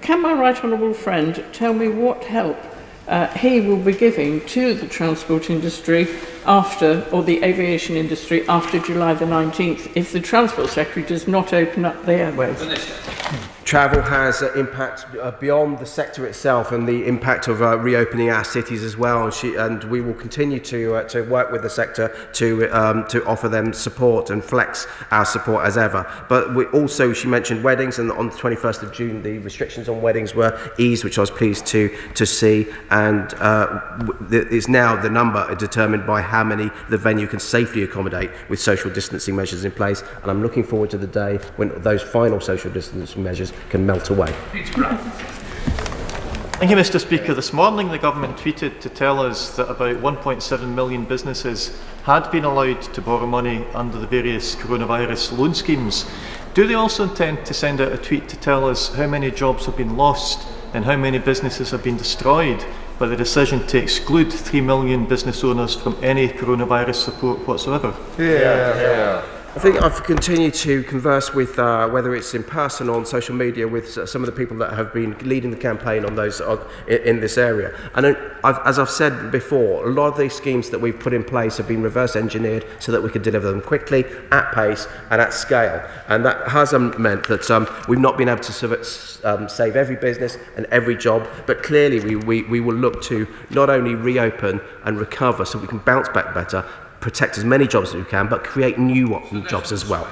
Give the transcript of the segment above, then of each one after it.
Can my right honourable friend tell me what help he will be giving to the transport industry after, or the aviation industry after July the 19th, if the Transport Secretary does not open up the airways? Travel has an impact beyond the sector itself, and the impact of reopening our cities as well. And we will continue to work with the sector to offer them support and flex our support as ever. But she mentioned weddings, and on the 21st of June, the restrictions on weddings were eased, which I was pleased to see. And it's now the number determined by how many the venue can safely accommodate with social distancing measures in place. And I'm looking forward to the day when those final social distancing measures can melt away. Thank you, Mr. Speaker. This morning the government tweeted to tell us that about 1.7 million businesses had been allowed to borrow money under the various coronavirus loan schemes. Do they also intend to send out a tweet to tell us how many jobs have been lost and how many businesses have been destroyed by the decision to exclude 3 million business owners from any coronavirus support whatsoever? I think I've continued to converse with, whether it's in person or on social media, with some of the people that have been leading the campaign on those in this area. And as I've said before, a lot of these schemes that we've put in place have been reverse engineered so that we could deliver them quickly, at pace and at scale. And that has meant that we've not been able to save every business and every job, but clearly we will look to not only reopen and recover so we can bounce back better, protect as many jobs as we can, but create new jobs as well.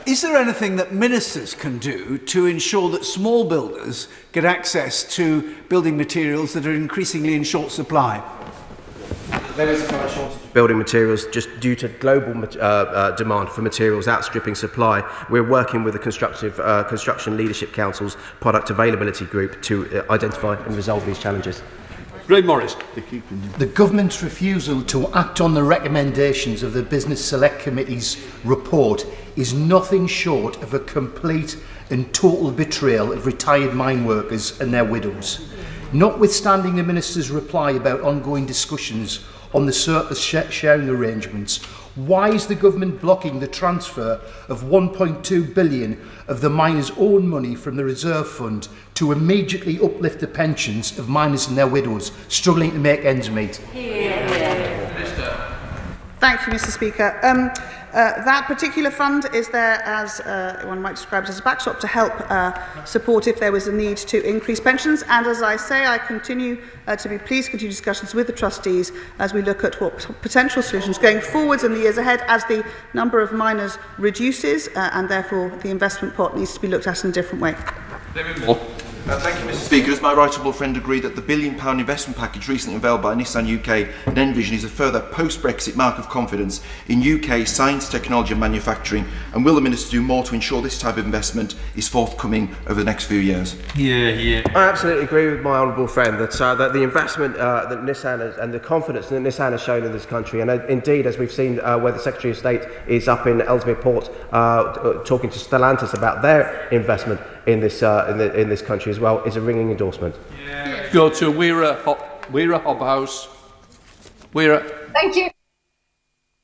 Is there anything that ministers can do to ensure that small builders get access to building materials that are increasingly in short supply? There is a current shortage of building materials just due to global demand for materials outstripping supply. We're working with the Construction Leadership Council's Product Availability Group to identify and resolve these challenges. Graham Morris. The government's refusal to act on the recommendations of the Business Select Committee's report is nothing short of a complete and total betrayal of retired mine workers and their widows. Notwithstanding the Minister's reply about ongoing discussions on the surplus sharing arrangements, why is the government blocking the transfer of 1.2 billion of the miners' own money from the reserve fund to immediately uplift the pensions of miners and their widows struggling to make ends meet? Thank you, Mr. Speaker. That particular fund is there as, one might describe it as a backstop to help support if there was a need to increase pensions. And as I say, I continue to be pleased to continue discussions with the trustees as we look at what potential solutions going forwards in the years ahead as the number of miners reduces and therefore the investment pot needs to be looked at in a different way. Thank you, Mr. Speaker. Does my right honourable friend agree that the £1 billion investment package recently unveiled by Nissan UK and Envision is a further post-Brexit mark of confidence in UK science, technology and manufacturing? And will the Minister do more to ensure this type of investment is forthcoming over the next few years? I absolutely agree with my honourable friend that the investment that Nissan has, and the confidence that Nissan has shown in this country, and indeed, as we've seen where the Secretary of State is up in Ellesmere Port talking to Stellantis about their investment in this country as well, is a ringing endorsement. Go to Weira Hobhouse. Weira. Thank you,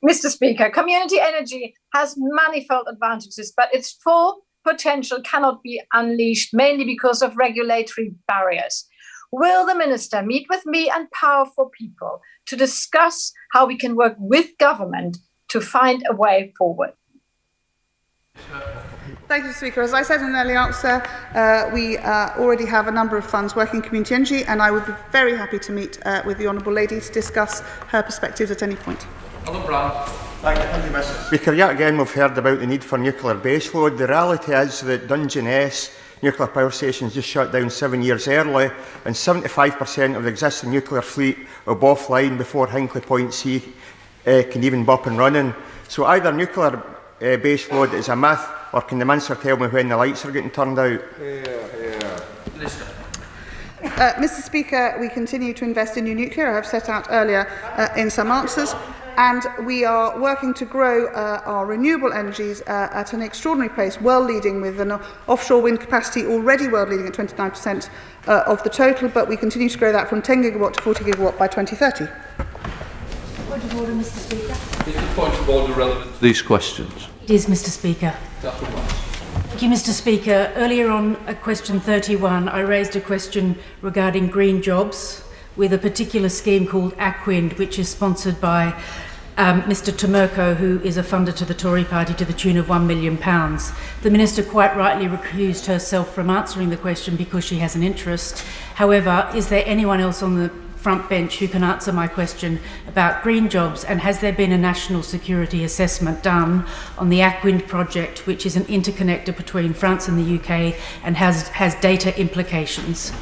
Mr. Speaker. Community energy has manifold advantages, but its full potential cannot be unleashed, mainly because of regulatory barriers. Will the Minister meet with me and Power for People to discuss how we can work with government to find a way forward? Thank you, Mr. Speaker. As I said in an earlier answer, we already have a number of funds working in community energy, and I would be very happy to meet with the Honourable Lady to discuss her perspectives at any point. Alan Brown. Thank you, Mr. Speaker. Yet again, we've heard about the need for nuclear baseload. The reality is that Dungeness nuclear power stations just shut down 7 years early, and 75% of the existing nuclear fleet will be offline before Hinkley Point C can even be up and running. So either nuclear baseload is a myth, or can the Minister tell me when the lights are getting turned out? Mr. Speaker, we continue to invest in new nuclear. I have set out earlier in some answers, and we are working to grow our renewable energies at an extraordinary pace, world leading with an offshore wind capacity already world leading at 29% of the total, but we continue to grow that from 10 gigawatt to 40 gigawatt by 2030. Point of order, Mr. Speaker. Is the point of order relevant to these questions? It is, Mr. Speaker. Thank Thank you, Mr. Speaker. Earlier on question 31, I raised a question regarding green jobs with a particular scheme called Aquind, which is sponsored by Mr. Tomurko, who is a funder to the Tory party to the tune of £1 million. The Minister quite rightly recused herself from answering the question because she has an interest. However, is there anyone else on the front bench who can answer my question about green jobs, and has there been a national security assessment done on the Aquind project, which is an interconnector between France and the UK and has data implications?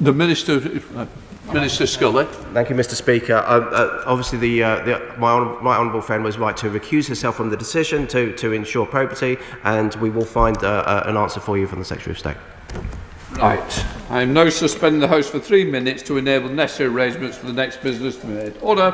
The Minister, Minister Scully. Thank you, Mr. Speaker. Obviously, my honourable friend was right to recuse herself from the decision to ensure probity, and we will find an answer for you from the Secretary of State. Right. I am now suspending the House for 3 minutes to enable necessary arrangements for the next business to be made. Order.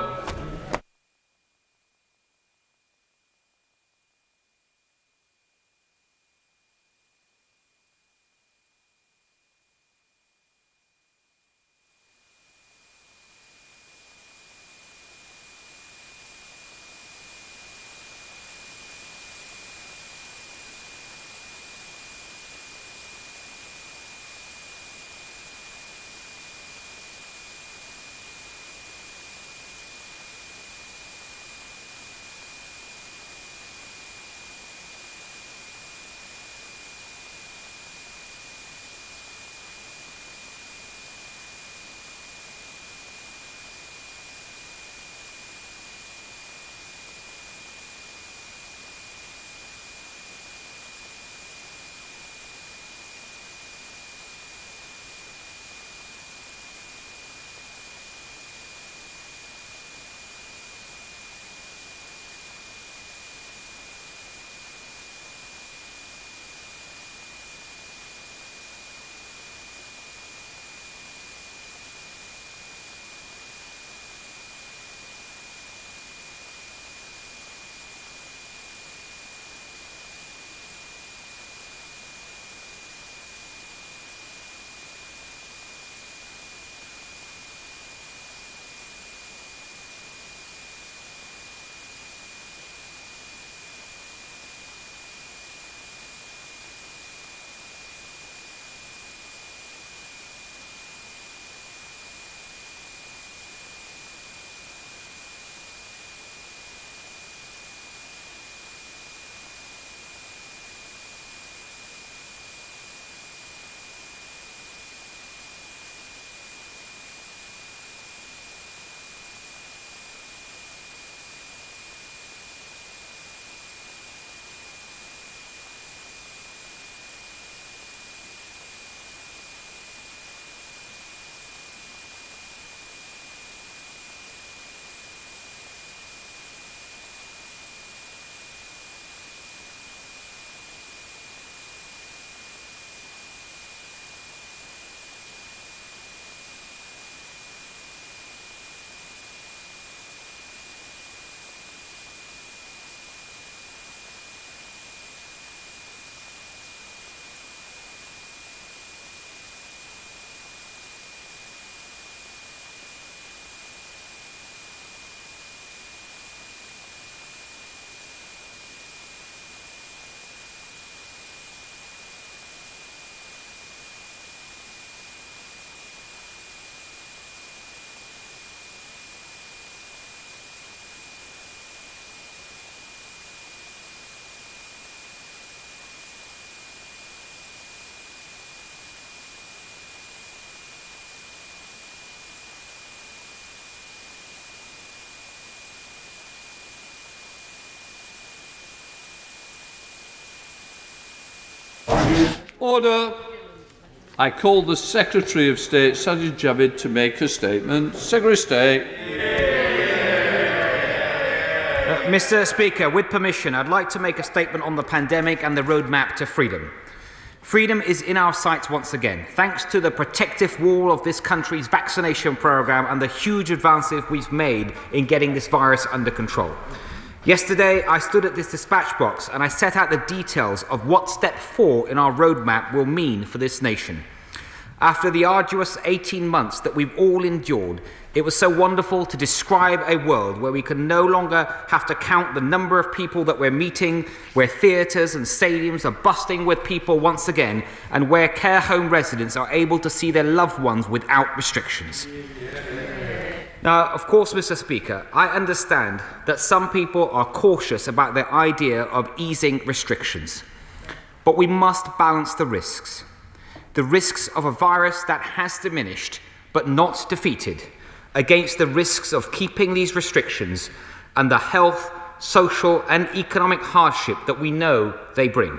Order. I call the Secretary of State, Sajid Javid, to make a statement. Secretary of State. Mr. Speaker, with permission, I'd like to make a statement on the pandemic and the roadmap to freedom. Freedom is in our sights once again, thanks to the protective wall of this country's vaccination programme and the huge advances we've made in getting this virus under control. Yesterday, I stood at this dispatch box and I set out the details of what Step 4 in our roadmap will mean for this nation. After the arduous 18 months that we've all endured, it was so wonderful to describe a world where we can no longer have to count the number of people that we're meeting, where theatres and stadiums are busting with people once again, and where care home residents are able to see their loved ones without restrictions. Now, of course, Mr. Speaker, I understand that some people are cautious about the idea of easing restrictions, but we must balance the risks. The risks of a virus that has diminished but not defeated, against the risks of keeping these restrictions and the health, social and economic hardship that we know they bring.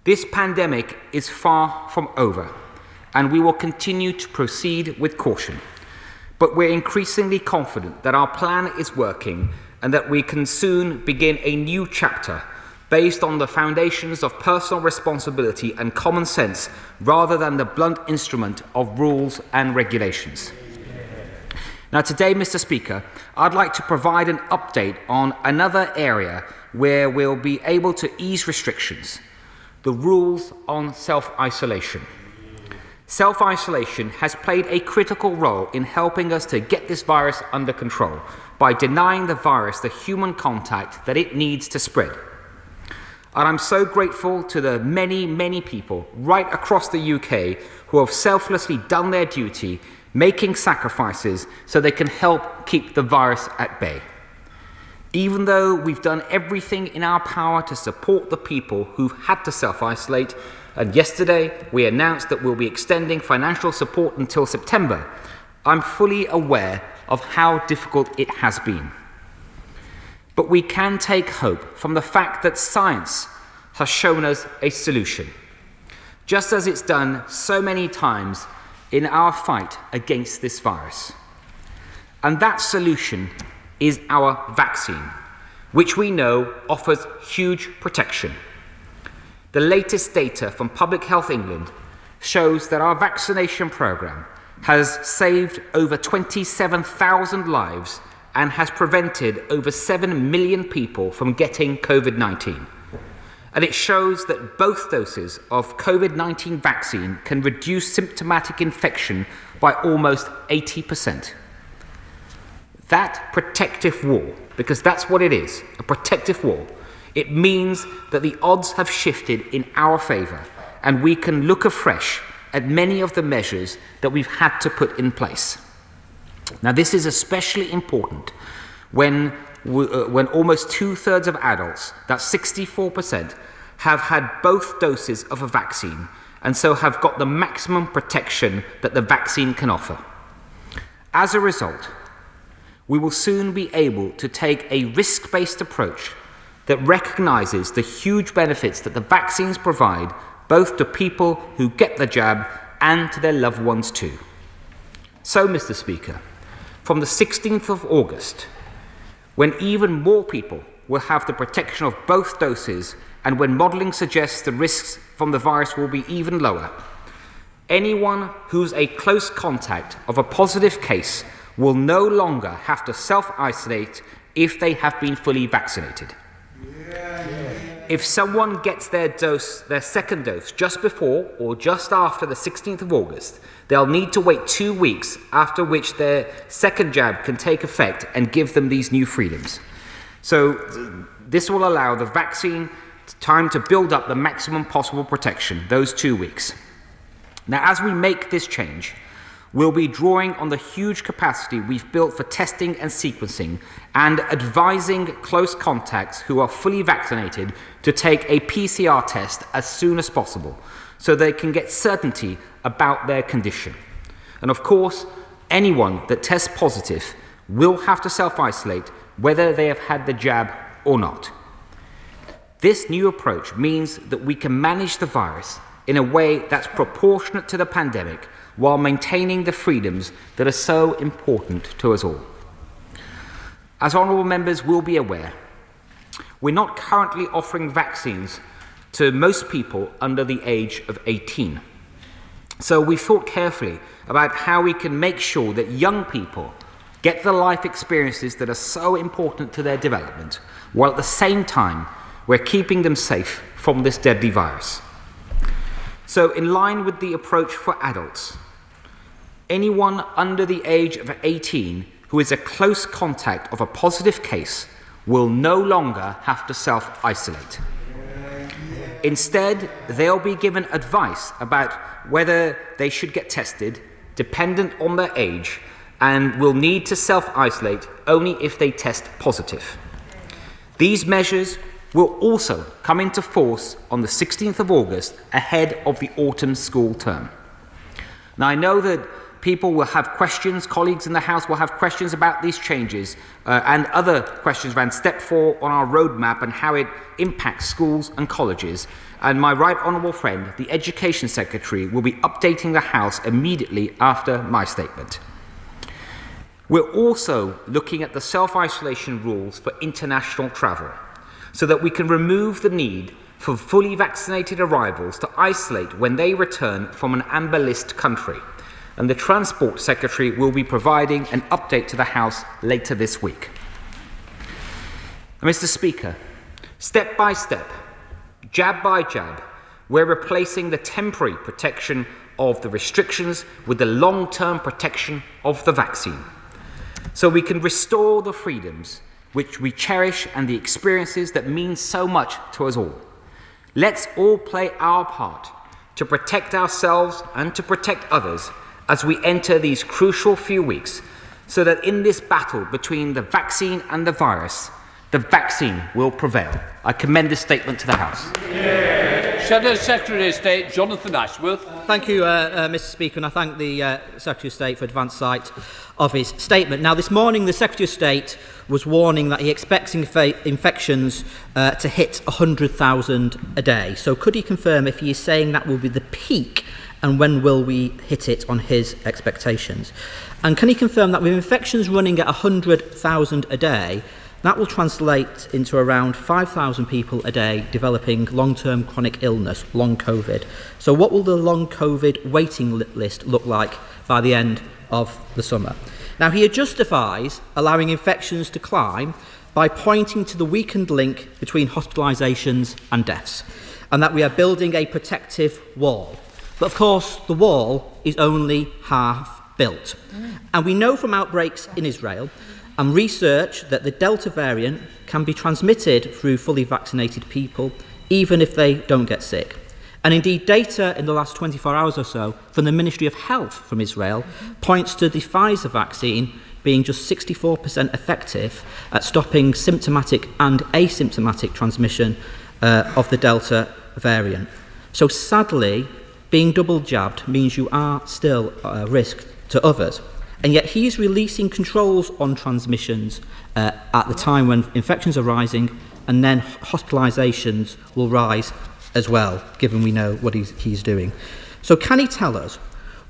This pandemic is far from over, and we will continue to proceed with caution. But we're increasingly confident that our plan is working and that we can soon begin a new chapter based on the foundations of personal responsibility and common sense rather than the blunt instrument of rules and regulations. Now today, Mr. Speaker, I'd like to provide an update on another area where we'll be able to ease restrictions: the rules on self-isolation. Self-isolation has played a critical role in helping us to get this virus under control by denying the virus the human contact that it needs to spread. And I'm so grateful to the many, many people right across the UK who have selflessly done their duty, making sacrifices so they can help keep the virus at bay. Even though we've done everything in our power to support the people who've had to self-isolate, and yesterday we announced that we'll be extending financial support until September, I'm fully aware of how difficult it has been. But we can take hope from the fact that science has shown us a solution, just as it's done so many times in our fight against this virus. And that solution is our vaccine, which we know offers huge protection. The latest data from Public Health England shows that our vaccination programme has saved over 27,000 lives and has prevented over 7 million people from getting COVID-19. And it shows that both doses of COVID-19 vaccine can reduce symptomatic infection by almost 80%. That protective wall, because that's what it is, a protective wall, it means that the odds have shifted in our favour, and we can look afresh at many of the measures that we've had to put in place. Now, this is especially important when almost two-thirds of adults, that's 64%, have had both doses of a vaccine and so have got the maximum protection that the vaccine can offer. As a result, we will soon be able to take a risk-based approach that recognises the huge benefits that the vaccines provide both to people who get the jab and to their loved ones too. So, Mr. Speaker, from the 16th of August, when even more people will have the protection of both doses and when modelling suggests the risks from the virus will be even lower, anyone who's a close contact of a positive case will no longer have to self-isolate if they have been fully vaccinated. If someone gets their second dose just before or just after the 16th of August, they'll need to wait 2 weeks, after which their second jab can take effect and give them these new freedoms. So this will allow the vaccine time to build up the maximum possible protection, those 2 weeks. Now, as we make this change, we'll be drawing on the huge capacity we've built for testing and sequencing and advising close contacts who are fully vaccinated to take a PCR test as soon as possible so they can get certainty about their condition. And of course, anyone that tests positive will have to self-isolate whether they have had the jab or not. This new approach means that we can manage the virus in a way that's proportionate to the pandemic while maintaining the freedoms that are so important to us all. As honourable members will be aware, we're not currently offering vaccines to most people under the age of 18. So we thought carefully about how we can make sure that young people get the life experiences that are so important to their development, while at the same time we're keeping them safe from this deadly virus. So, in line with the approach for adults, anyone under the age of 18 who is a close contact of a positive case will no longer have to self-isolate. Instead, they'll be given advice about whether they should get tested, dependent on their age, and will need to self-isolate only if they test positive. These measures will also come into force on the 16th of August, ahead of the autumn school term. Now, I know that people will have questions, colleagues in the House will have questions about these changes and other questions around Step 4 on our roadmap and how it impacts schools and colleges. And my right honourable friend, the Education Secretary, will be updating the House immediately after my statement. We're also looking at the self-isolation rules for international travel, so that we can remove the need for fully vaccinated arrivals to isolate when they return from an amber list country. And the Transport Secretary will be providing an update to the House later this week. Mr. Speaker, step by step, jab by jab, we're replacing the temporary protection of the restrictions with the long-term protection of the vaccine, so we can restore the freedoms which we cherish and the experiences that mean so much to us all. Let's all play our part to protect ourselves and to protect others as we enter these crucial few weeks, so that in this battle between the vaccine and the virus, the vaccine will prevail. I commend this statement to the House. Shadow Secretary of State Jonathan Ashworth. Thank you, Mr. Speaker, and I thank the Secretary of State for advance sight of his statement. Now, this morning, the Secretary of State was warning that he expects infections to hit 100,000 a day. So could he confirm if he is saying that will be the peak, and when will we hit it on his expectations? And can he confirm that with infections running at 100,000 a day, that will translate into around 5,000 people a day developing long-term chronic illness, long COVID. So what will the long COVID waiting list look like by the end of the summer? Now, he justifies allowing infections to climb by pointing to the weakened link between hospitalisations and deaths, and that we are building a protective wall. But of course, the wall is only half built. And we know from outbreaks in Israel and research that the Delta variant can be transmitted through fully vaccinated people, even if they don't get sick. And indeed, data in the last 24 hours or so from the Ministry of Health from Israel points to the Pfizer vaccine being just 64% effective at stopping symptomatic and asymptomatic transmission of the Delta variant. So sadly, being double jabbed means you are still a risk to others. And yet he's releasing controls on transmissions at the time when infections are rising, and then hospitalisations will rise as well, given we know what he's doing. So can he tell us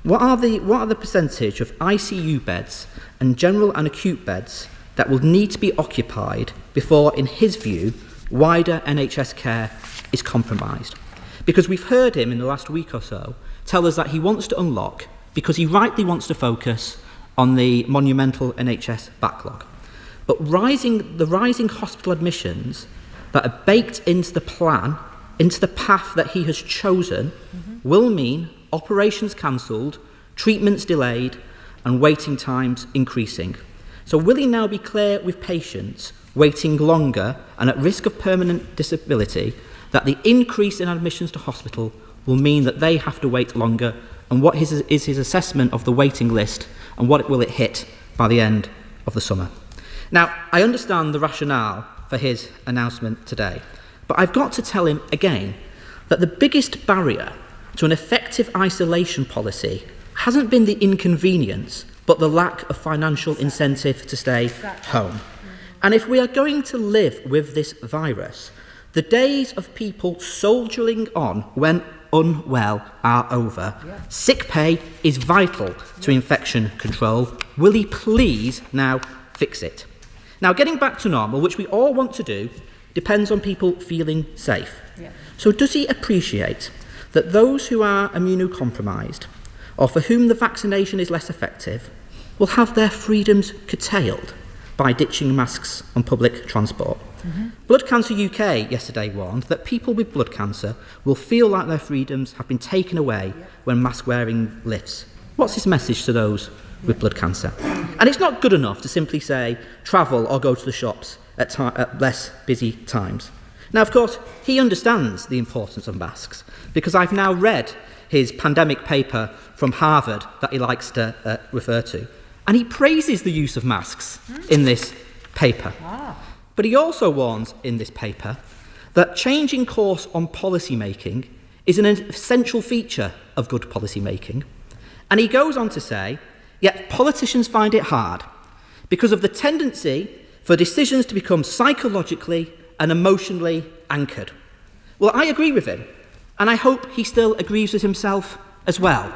what are the percentage of ICU beds and general and acute beds that will need to be occupied before, in his view, wider NHS care is compromised? Because we've heard him in the last week or so tell us that he wants to unlock, because he rightly wants to focus on the monumental NHS backlog. But the rising hospital admissions that are baked into the plan, into the path that he has chosen, will mean operations cancelled, treatments delayed, and waiting times increasing. So will he now be clear with patients waiting longer and at risk of permanent disability that the increase in admissions to hospital will mean that they have to wait longer, and what is his assessment of the waiting list, and what will it hit by the end of the summer? Now, I understand the rationale for his announcement today, but I've got to tell him again that the biggest barrier to an effective isolation policy hasn't been the inconvenience, but the lack of financial incentive to stay home. And if we are going to live with this virus, the days of people soldiering on when unwell are over. Sick pay is vital to infection control. Will he please now fix it? Now, getting back to normal, which we all want to do, depends on people feeling safe. So does he appreciate that those who are immunocompromised, or for whom the vaccination is less effective, will have their freedoms curtailed by ditching masks on public transport? Blood Cancer UK yesterday warned that people with blood cancer will feel like their freedoms have been taken away when mask wearing lifts. What's his message to those with blood cancer? And it's not good enough to simply say travel or go to the shops at less busy times. Now, of course, he understands the importance of masks because I've now read his pandemic paper from Harvard that he likes to refer to, and he praises the use of masks in this paper. But he also warns in this paper that changing course on policy making is an essential feature of good policy making. And he goes on to say, yet politicians find it hard because of the tendency for decisions to become psychologically and emotionally anchored. Well, I agree with him, and I hope he still agrees with himself as well.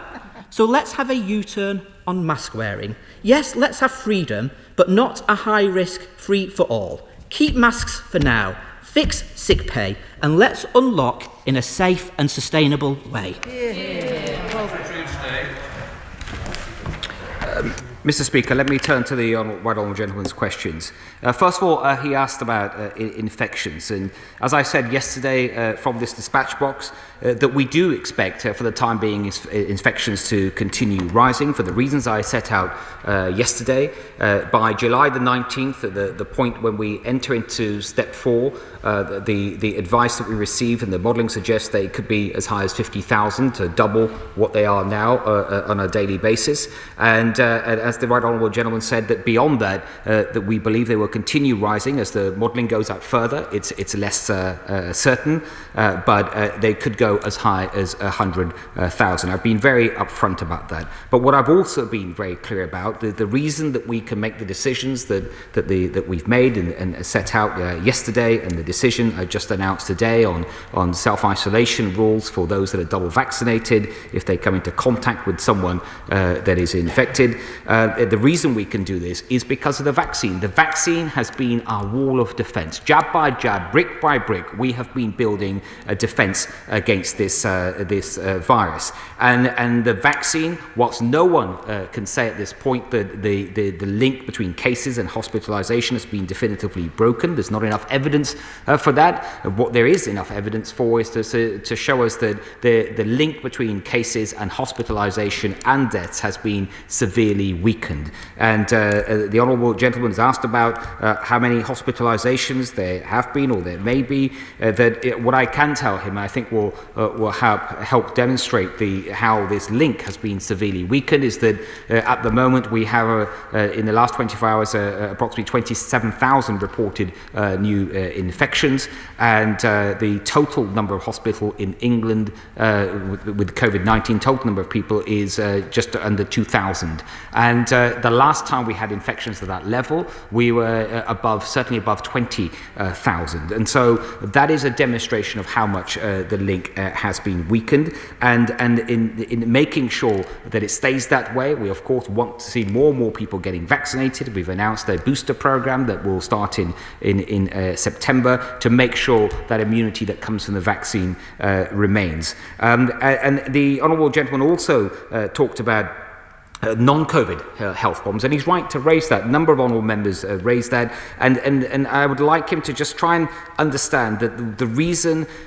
So let's have a U-turn on mask wearing. Yes, let's have freedom, but not a high-risk free for all. Keep masks for now, fix sick pay, and let's unlock in a safe and sustainable way. Mr. Speaker, let me turn to the right honourable gentleman's questions. First of all, he asked about infections, and as I said yesterday from this dispatch box, that we do expect for the time being infections to continue rising for the reasons I set out yesterday. By July the 19th, the point when we enter into step 4, the advice that we receive and the modelling suggests they could be as high as 50,000, to double what they are now on a daily basis. And as the right honourable gentleman said, that beyond that, that we believe they will continue rising as the modelling goes out further. It's less certain, but they could go as high as 100,000. I've been very upfront about that. But what I've also been very clear about, the reason that we can make the decisions that we've made and set out yesterday, and the decision I just announced today on self-isolation rules for those that are double vaccinated if they come into contact with someone that is infected. The reason we can do this is because of the vaccine. The vaccine has been our wall of defence. Jab by jab, brick by brick, we have been building a defence against this virus. And the vaccine, whilst no one can say at this point that the link between cases and hospitalisation has been definitively broken, there's not enough evidence for that. What there is enough evidence for is to show us that the link between cases and hospitalisation and deaths has been severely weakened. And the honourable gentleman has asked about how many hospitalisations there have been or there may be. What I can tell him, I think will help demonstrate how this link has been severely weakened, is that at the moment we have in the last 24 hours approximately 27,000 reported new infections, and the total number of hospital in England with COVID-19, total number of people is just under 2,000. And the last time we had infections at that level, we were certainly above 20,000. And so that is a demonstration of how much the link has been weakened. And in making sure that it stays that way, we of course want to see more and more people getting vaccinated. We've announced a booster program that will start in September to make sure that immunity that comes from the vaccine remains. And the honourable gentleman also talked about non-COVID health problems, and he's right to raise that. A number of honourable members raised that, and I would like him to just try and understand that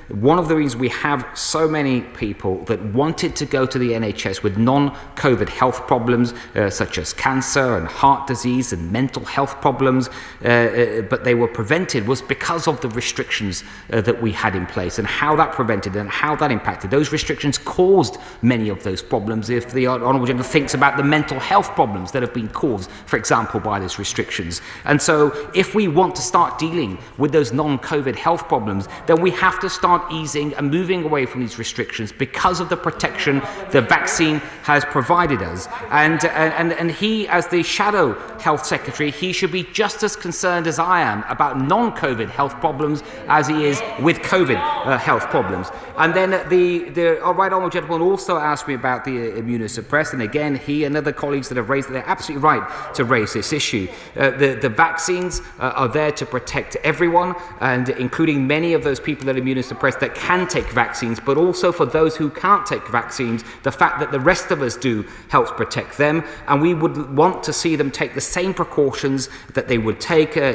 one of the reasons we have so many people that wanted to go to the NHS with non-COVID health problems, such as cancer and heart disease and mental health problems, but they were prevented, was because of the restrictions that we had in place, and how that prevented and how that impacted. Those restrictions caused many of those problems. If the honourable gentleman thinks about the mental health problems that have been caused, for example, by those restrictions. And so if we want to start dealing with those non-COVID health problems, then we have to start easing and moving away from these restrictions because of the protection the vaccine has provided us. And he, as the shadow health secretary, he should be just as concerned as I am about non-COVID health problems as he is with COVID health problems. And then the right honourable gentleman also asked me about the immunosuppressed, and again, he and and other colleagues that have raised it. They're absolutely right to raise this issue. The vaccines are there to protect everyone, and including many of those people that are immunosuppressed that can take vaccines, but also for those who can't take vaccines, the fact that the rest of us do helps protect them, and we would want to see them take the same precautions that they would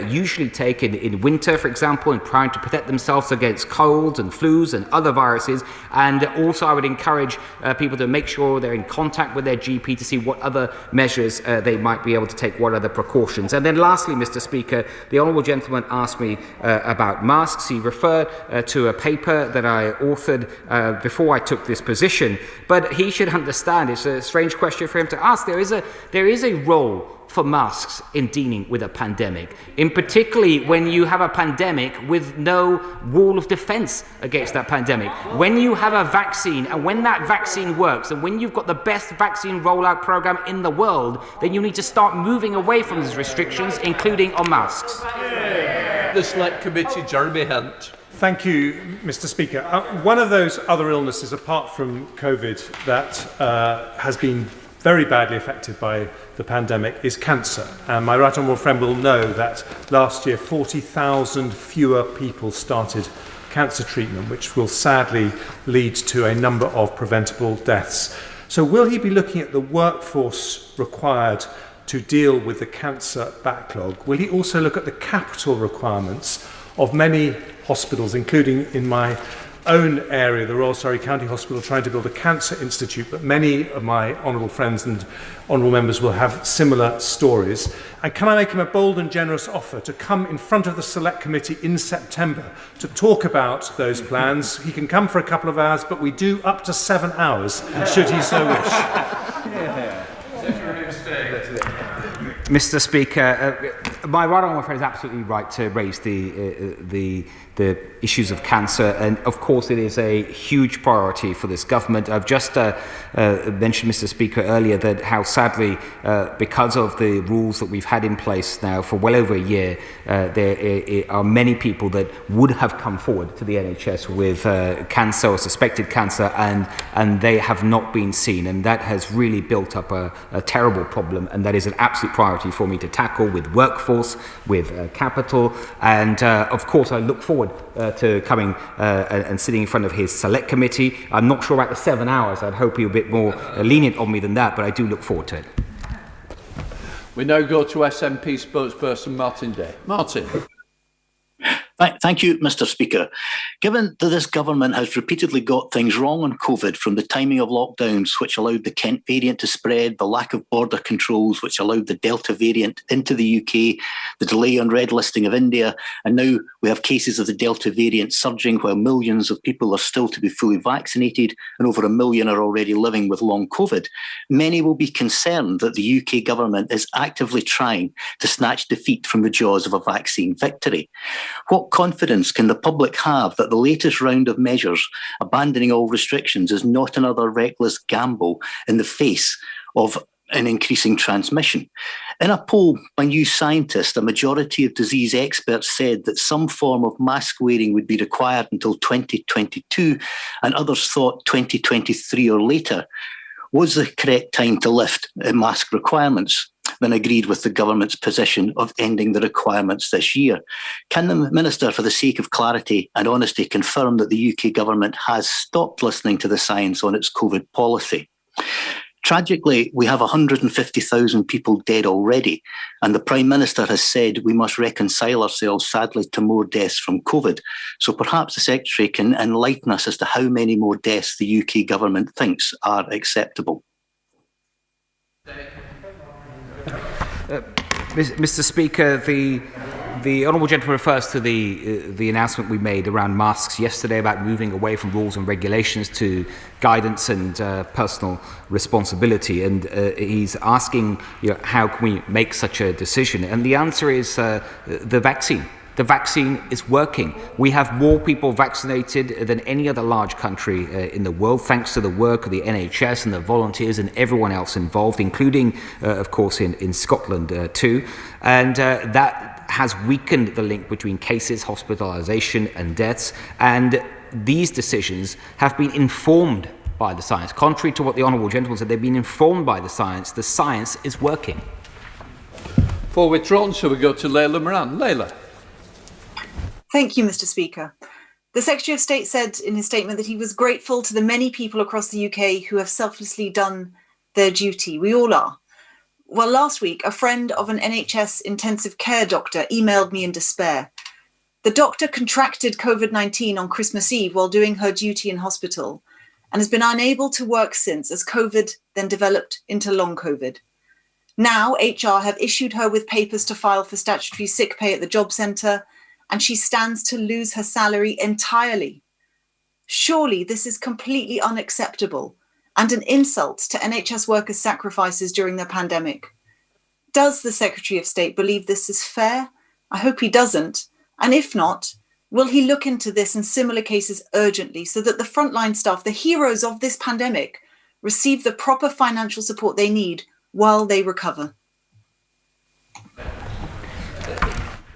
usually take in winter, for example, and trying to protect themselves against colds and flus and other viruses. And also I would encourage people to make sure they're in contact with their GP to see what other measures they might be able to take, what other precautions. And then lastly, Mr. Speaker, the honourable gentleman asked me about masks. He referred to a paper that I authored before I took this position. But he should understand, it's a strange question for him to ask. There is a role for masks in dealing with a pandemic, in particularly when you have a pandemic with no wall of defence against that pandemic. When you have a vaccine, and when that vaccine works, and when you've got the best vaccine rollout programme in the world, then you need to start moving away from these restrictions, including on masks. The Select Committee, Jeremy Hunt. Thank you, Mr. Speaker. One of those other illnesses, apart from COVID, that has been very badly affected by the pandemic is cancer. And my right honourable friend will know that last year 40,000 fewer people started cancer treatment, which will sadly lead to a number of preventable deaths. So will he be looking at the workforce required to deal with the cancer backlog? Will he also look at the capital requirements of many hospitals, including in my own area, the Royal Surrey County Hospital, trying to build a cancer institute, but many of my honourable friends and honourable members will have similar stories. And can I make him a bold and generous offer to come in front of the Select Committee in September to talk about those plans? He can come for a couple of hours, but we do up to 7 hours, should he so wish. Mr. Speaker, my right honourable friend is absolutely right to raise the issues of cancer, and of course it is a huge priority for this government. I've just mentioned, Mr. Speaker, earlier that how sadly, because of the rules that we've had in place now for well over a year, there are many people that would have come forward to the NHS with cancer or suspected cancer, and they have not been seen, and that has really built up a terrible problem, and that is an absolute priority for me to tackle with workforce, with capital, and of course I look forward to coming and sitting in front of his Select Committee. I'm not sure about the 7 hours. I'd hope he'll be a bit more lenient on me than that, but I do look forward to it. We now go to SNP spokesperson Martin Day. Martin. Thank you, Mr. Speaker. Given that this government has repeatedly got things wrong on COVID, from the timing of lockdowns, which allowed the Kent variant to spread, the lack of border controls, which allowed the Delta variant into the UK, the delay on red listing of India, and now we have cases of the Delta variant surging while millions of people are still to be fully vaccinated and over 1 million are already living with long COVID, many will be concerned that the UK government is actively trying to snatch defeat from the jaws of a vaccine victory. What confidence can the public have that the latest round of measures, abandoning all restrictions, is not another reckless gamble in the face of an increasing transmission? In a poll by New Scientist, a majority of disease experts said that some form of mask wearing would be required until 2022, and others thought 2023 or later was the correct time to lift mask requirements, then agreed with the government's position of ending the requirements this year. Can the Minister, for the sake of clarity and honesty, confirm that the UK government has stopped listening to the science on its COVID policy? Tragically, we have 150,000 people dead already, and the Prime Minister has said we must reconcile ourselves, sadly, to more deaths from COVID. So perhaps the Secretary can enlighten us as to how many more deaths the UK government thinks are acceptable. Mr. Speaker, the honourable gentleman refers to the announcement we made around masks yesterday about moving away from rules and regulations to guidance and personal responsibility, and he's asking, how can we make such a decision? And the answer is the vaccine. The vaccine is working. We have more people vaccinated than any other large country in the world, thanks to the work of the NHS and the volunteers and everyone else involved, including, of course, in Scotland too. And that has weakened the link between cases, hospitalisation and deaths. And these decisions have been informed by the science. Contrary to what the honourable gentleman said, they've been informed by the science. The science is working. For withdrawn, shall we go to Layla Moran? Layla. Thank you, Mr. Speaker. The Secretary of State said in his statement that he was grateful to the many people across the UK who have selflessly done their duty. We all are. Well, last week, a friend of an NHS intensive care doctor emailed me in despair. The doctor contracted COVID-19 on Christmas Eve while doing her duty in hospital and has been unable to work since, as COVID then developed into long COVID. Now, HR have issued her with papers to file for statutory sick pay at the job centre, and she stands to lose her salary entirely. Surely this is completely unacceptable and an insult to NHS workers' sacrifices during the pandemic. Does the Secretary of State believe this is fair? I hope he doesn't. And if not, will he look into this and similar cases urgently so that the frontline staff, the heroes of this pandemic, receive the proper financial support they need while they recover?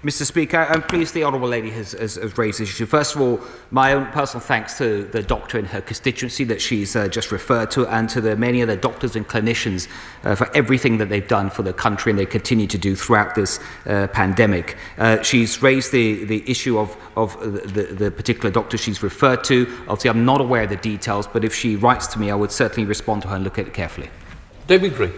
Mr. Speaker, I'm pleased the Honourable Lady has raised this issue. First of all, my own personal thanks to the doctor in her constituency that she's just referred to, and to the many other doctors and clinicians for everything that they've done for the country and they continue to do throughout this pandemic. She's raised the issue of the particular doctor she's referred to. Obviously, I'm not aware of the details, but if she writes to me, I would certainly respond to her and look at it carefully. David Green.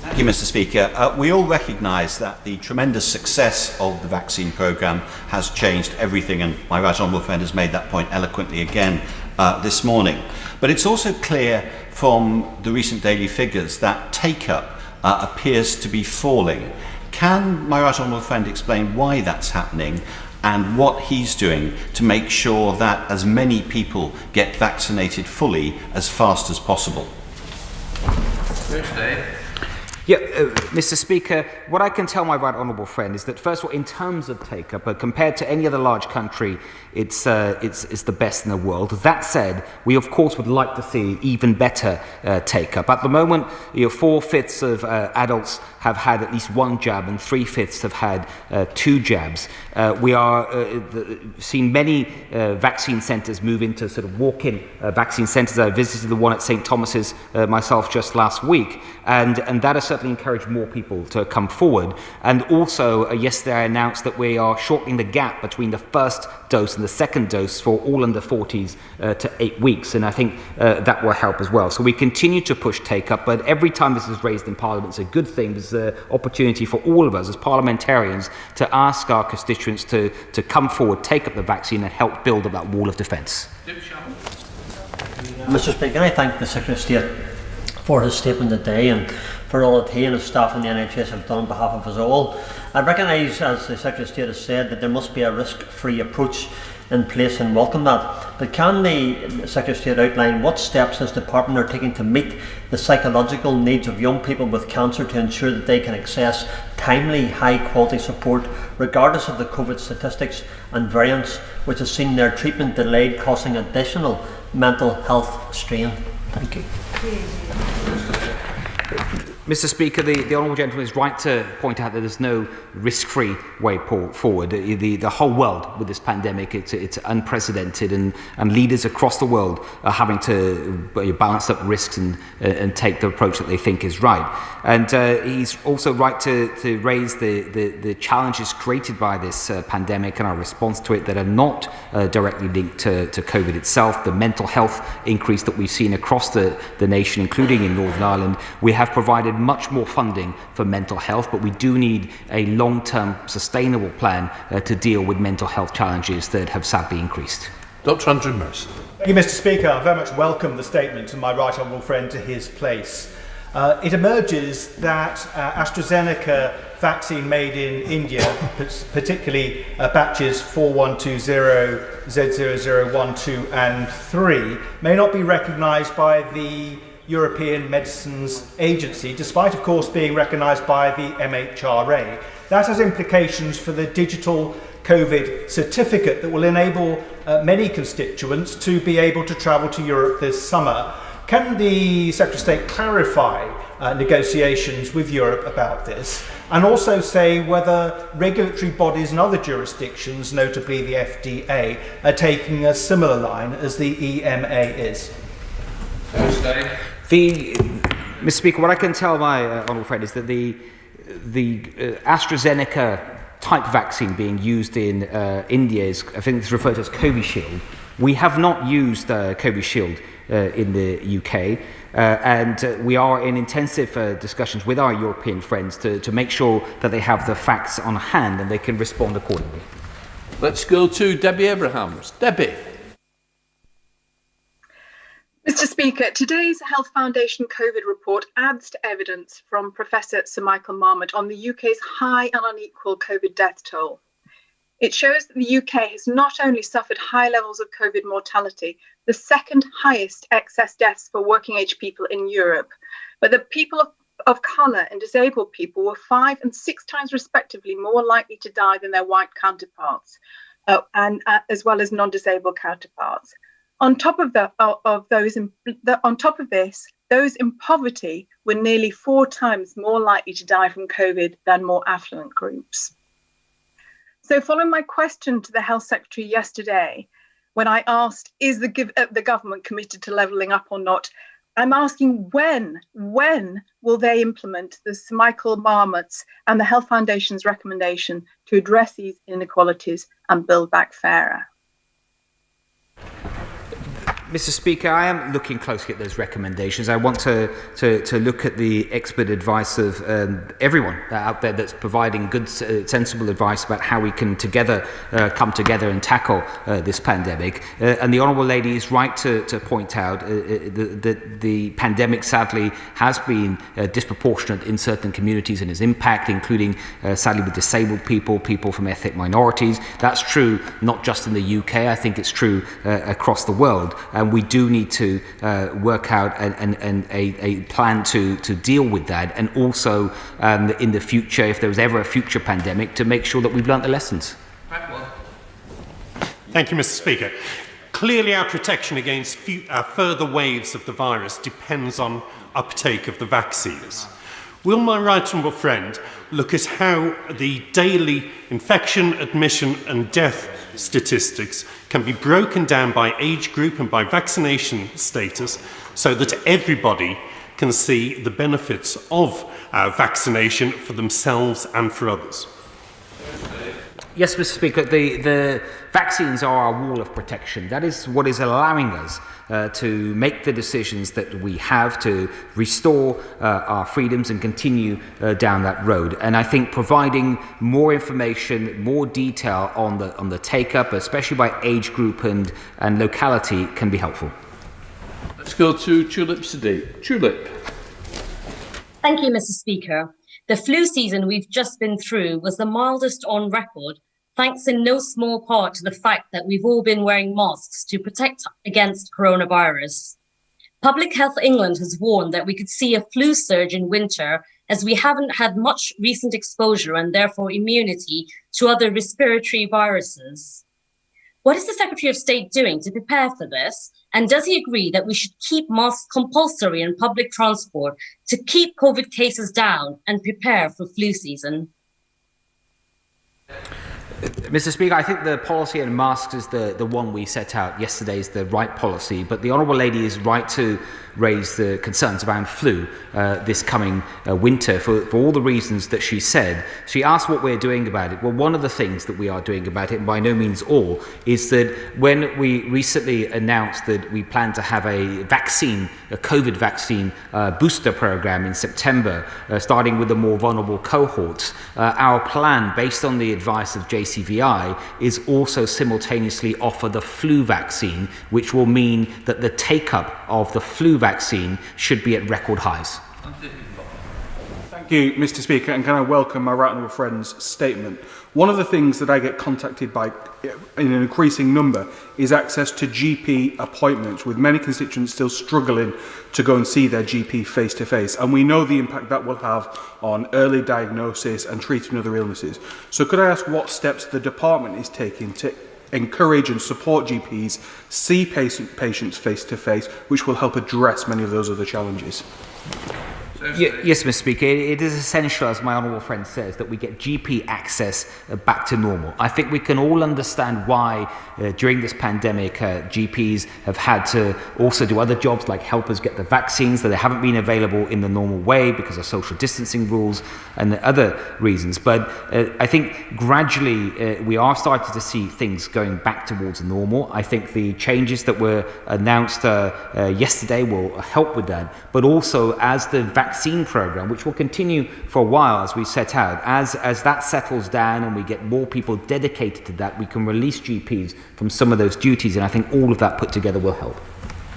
Thank you, Mr. Speaker. We all recognise that the tremendous success of the vaccine programme has changed everything, and my right honourable friend has made that point eloquently again this morning. But it's also clear from the recent daily figures that take-up appears to be falling. Can my right honourable friend explain why that's happening and what he's doing to make sure that as many people get vaccinated fully as fast as possible? Yeah, Mr. Speaker, what I can tell my right honourable friend is that, first of all, in terms of take-up, compared to any other large country, it's the best in the world. That said, we of course would like to see even better take-up. At the moment, 4/5 of adults have had at least one jab, and 3/5 have had 2 jabs. We are seeing many vaccine centres move into sort of walk-in vaccine centres. I visited the one at St Thomas's myself just last week, and that has certainly encouraged more people to come forward. And also, yesterday I announced that we are shortening the gap between the first dose and the second dose for all under 40s to 8 weeks, and I think that will help as well. So we continue to push take-up, but every time this is raised in Parliament, it's a good thing. There's an opportunity for all of us as parliamentarians to ask our constituents to come forward, take up the vaccine, and help build up that wall of defence. Mr. Speaker, I thank the Secretary of State for his statement today and for all that he and his staff in the NHS have done on behalf of us all. I recognise, as the Secretary of State has said, that there must be a risk-free approach in place and welcome that. But can the Secretary of State outline what steps his department are taking to meet the psychological needs of young people with cancer to ensure that they can access timely, high-quality support regardless of the COVID statistics and variants, which has seen their treatment delayed, causing additional mental health strain? Thank you. Mr. Speaker, the honourable gentleman is right to point out that there's no risk-free way forward. The whole world with this pandemic, it's unprecedented, and leaders across the world are having to balance up risks and take the approach that they think is right. And he's also right to raise the challenges created by this pandemic and our response to it that are not directly linked to COVID itself. The mental health increase that we've seen across the nation, including in Northern Ireland. We have provided much more funding for mental health, but we do need a long-term sustainable plan to deal with mental health challenges that have sadly increased. Dr. Andrew Mercer. Thank you, Mr. Speaker. I very much welcome the statement of my right honourable friend to his place. It emerges that AstraZeneca vaccine made in India, particularly batches 4120, Z0012 and 3, may not be recognised by the European Medicines Agency, despite of course being recognised by the MHRA. That has implications for the digital COVID certificate that will enable many constituents to be able to travel to Europe this summer. Can the Secretary of State clarify negotiations with Europe about this, and also say whether regulatory bodies in other jurisdictions, notably the FDA, are taking a similar line as the EMA is? Mr. Speaker, what I can tell my honourable friend is that the AstraZeneca type vaccine being used in India is, I think it's referred to as Covishield. We have not used Covishield in the UK, and we are in intensive discussions with our European friends to make sure that they have the facts on hand and they can respond accordingly. Let's go to Debbie Abrahams. Debbie. Mr. Speaker, today's Health Foundation COVID report adds to evidence from Professor Sir Michael Marmot on the UK's high and unequal COVID death toll. It shows that the UK has not only suffered high levels of COVID mortality, the second highest excess deaths for working age people in Europe, but that people of colour and disabled people were 5 and 6 times respectively more likely to die than their white counterparts, as well as non-disabled counterparts. On top of this, those in poverty were nearly 4 times more likely to die from COVID than more affluent groups. So following my question to the Health Secretary yesterday, when I asked, is the government committed to levelling up or not, I'm asking when will they implement the Sir Michael Marmot's and the Health Foundation's recommendation to address these inequalities and build back fairer? Mr. Speaker, I am looking closely at those recommendations. I want to look at the expert advice of everyone out there that's providing good, sensible advice about how we can come together and tackle this pandemic. And the Honourable Lady is right to point out that the pandemic, sadly, has been disproportionate in certain communities and its impact, including, sadly, with disabled people, people from ethnic minorities. That's true not just in the UK. I think it's true across the world. And we do need to work out a plan to deal with that, and also in the future, if there was ever a future pandemic, to make sure that we've learnt the lessons. Thank you, Mr. Speaker. Clearly, our protection against further waves of the virus depends on uptake of the vaccines. Will my right honourable friend look at how the daily infection, admission and death statistics can be broken down by age group and by vaccination status so that everybody can see the benefits of vaccination for themselves and for others? Yes, Mr. Speaker, the vaccines are our wall of protection. That is what is allowing us to make the decisions that we have to restore our freedoms and continue down that road. And I think providing more information, more detail on the take-up, especially by age group and locality, can be helpful. Let's go to Tulip Sadiq. Tulip. Thank you, Mr. Speaker. The flu season we've just been through was the mildest on record, thanks in no small part to the fact that we've all been wearing masks to protect against coronavirus. Public Health England has warned that we could see a flu surge in winter, as we haven't had much recent exposure and therefore immunity to other respiratory viruses. What is the Secretary of State doing to prepare for this? And does he agree that we should keep masks compulsory in public transport to keep COVID cases down and prepare for flu season? Mr. Speaker, I think the policy on masks is the one we set out yesterday is the right policy, but the Honourable Lady is right to raise the concerns around flu this coming winter for all the reasons that she said. She asked what we're doing about it. Well, one of the things that we are doing about it, and by no means all, is that when we recently announced that we plan to have a COVID vaccine booster program in September, starting with the more vulnerable cohorts, our plan, based on the advice of JCVI, is also simultaneously offer the flu vaccine, which will mean that the take-up of the flu vaccine should be at record highs. Thank you, Mr. Speaker, and can I welcome my right honourable friend's statement. One of the things that I get contacted by in an increasing number is access to GP appointments, with many constituents still struggling to go and see their GP face to face, and we know the impact that will have on early diagnosis and treating other illnesses. So could I ask what steps the department is taking to encourage and support GPs see patients face to face, which will help address many of those other challenges? Yes, Mr. Speaker, it is essential, as my honourable friend says, that we get GP access back to normal. I think we can all understand why during this pandemic GPs have had to also do other jobs like help us get the vaccines, that they haven't been available in the normal way because of social distancing rules and other reasons. But I think gradually we are starting to see things going back towards normal. I think the changes that were announced yesterday will help with that, but also as the vaccine program, which will continue for a while as we set out, as that settles down and we get more people dedicated to that, we can release GPs from some of those duties, and I think all of that put together will help.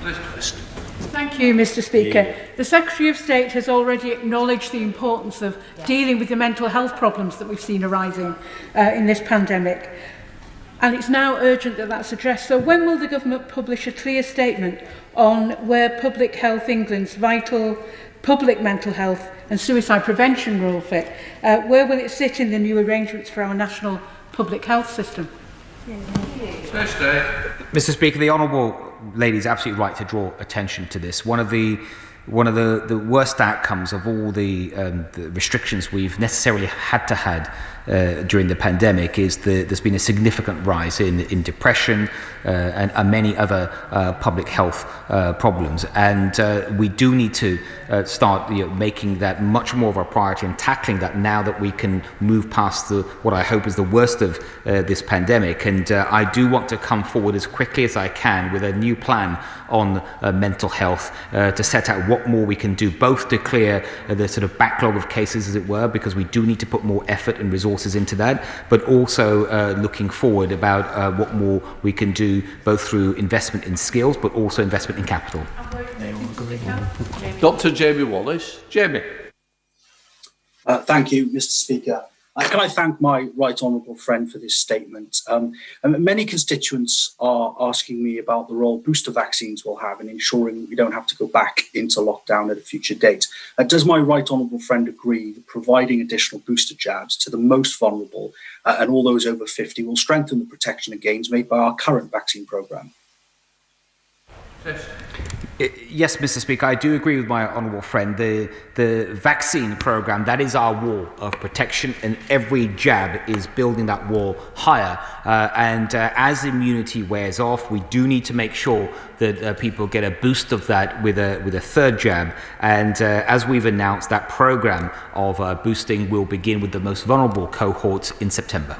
Thank you, Mr. Speaker. The Secretary of State has already acknowledged the importance of dealing with the mental health problems that we've seen arising in this pandemic. And it's now urgent that that's addressed. So when will the government publish a clear statement on where Public Health England's vital public mental health and suicide prevention role fit? Where will it sit in the new arrangements for our national public health system? Mr. Speaker, the honourable lady is absolutely right to draw attention to this. One of the worst outcomes of all the restrictions we've necessarily had to had during the pandemic is there's been a significant rise in depression and many other public health problems, and we do need to start making that much more of a priority and tackling that now that we can move past what I hope is the worst of this pandemic. And I do want to come forward as quickly as I can with a new plan on mental health to set out what more we can do, both to clear the sort of backlog of cases, as it were, because we do need to put more effort and resources into that, but also looking forward about what more we can do, both through investment in skills, but also investment in capital. Dr. Jamie Wallace. Jamie. Thank you, Mr. Speaker. Can I thank my right honourable friend for this statement? Many constituents are asking me about the role booster vaccines will have in ensuring we don't have to go back into lockdown at a future date. Does my right honourable friend agree that providing additional booster jabs to the most vulnerable and all those over 50 will strengthen the protection and gains made by our current vaccine programme? Yes, Mr. Speaker, I do agree with my honourable friend. The vaccine programme, that is our wall of protection, and every jab is building that wall higher. And as immunity wears off, we do need to make sure that people get a boost of that with a third jab. And as we've announced, that programme of boosting will begin with the most vulnerable cohorts in September.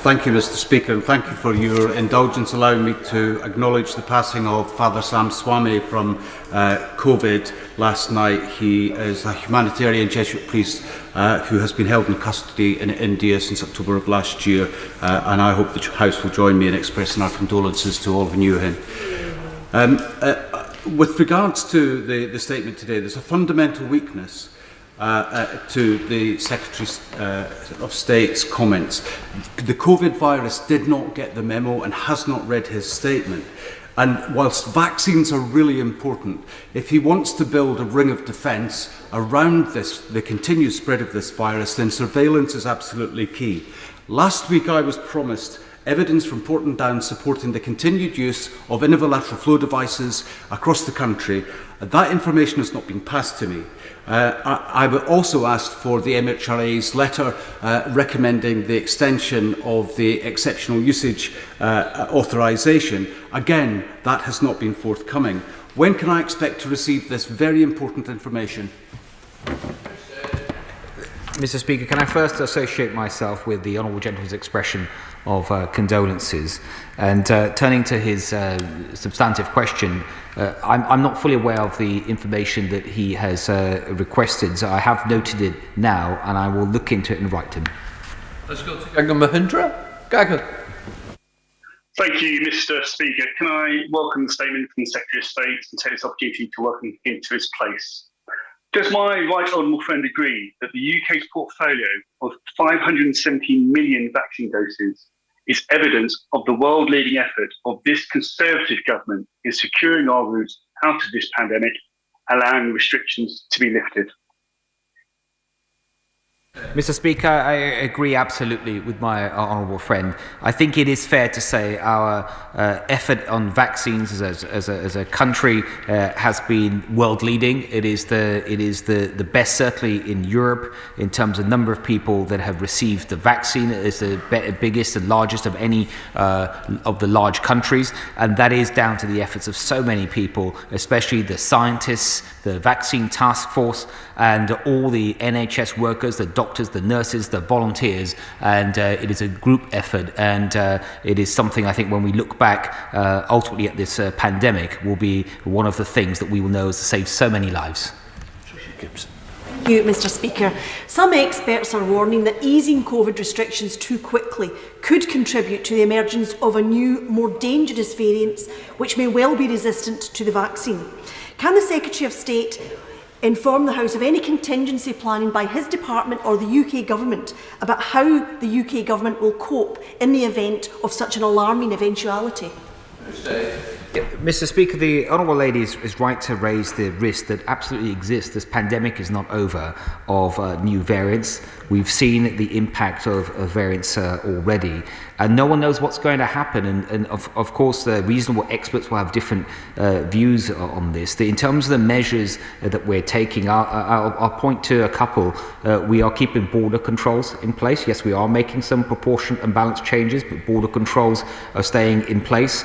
Thank you, Mr. Speaker, and thank you for your indulgence allowing me to acknowledge the passing of Father Sam Swami from COVID last night. He is a humanitarian Jesuit priest who has been held in custody in India since October of last year, and I hope the House will join me in expressing our condolences to all who knew him. With regards to the statement today, there's a fundamental weakness to the Secretary of State's comments. The COVID virus did not get the memo and has not read his statement. And whilst vaccines are really important, if he wants to build a ring of defence around the continued spread of this virus, then surveillance is absolutely key. Last week I was promised evidence from Porton Down supporting the continued use of intravenous flow devices across the country. That information has not been passed to me. I also asked for the MHRA's letter recommending the extension of the exceptional usage authorisation. Again, that has not been forthcoming. When can I expect to receive this very important information? Mr. Speaker, can I first associate myself with the Honourable Gentleman's expression of condolences, and turning to his substantive question, I'm not fully aware of the information that he has requested, so I have noted it now and I will look into it and write to him. Let's go to Gagan Mahindra. Gagan. Thank you, Mr. Speaker. Can I welcome the statement from the Secretary of State and take this opportunity to welcome him to his place? Does my right honourable friend agree that the UK's portfolio of 517 million vaccine doses is evidence of the world-leading effort of this Conservative government in securing our route out of this pandemic, allowing restrictions to be lifted? Mr. Speaker, I agree absolutely with my honourable friend. I think it is fair to say our effort on vaccines as a country has been world leading. It is the best certainly in Europe in terms of number of people that have received the vaccine. It is the biggest and largest of any of the large countries, and that is down to the efforts of so many people, especially the scientists, the vaccine task force, and all the NHS workers, the doctors, the nurses, the volunteers, and it is a group effort, and it is something I think when we look back ultimately at this pandemic will be one of the things that we will know has saved so many lives. Thank you, Mr. Speaker. Some experts are warning that easing COVID restrictions too quickly could contribute to the emergence of a new, more dangerous variant which may well be resistant to the vaccine. Can the Secretary of State inform the House of any contingency planning by his department or the UK Government about how the UK Government will cope in the event of such an alarming eventuality? Mr. Speaker, the Honourable Lady is right to raise the risk that absolutely exists. This pandemic is not over of new variants. We've seen the impact of variants already, and no one knows what's going to happen. And of course, reasonable experts will have different views on this. In terms of the measures that we're taking, I'll point to a couple. We are keeping border controls in place. Yes, we are making some proportionate and balanced changes, but border controls are staying in place.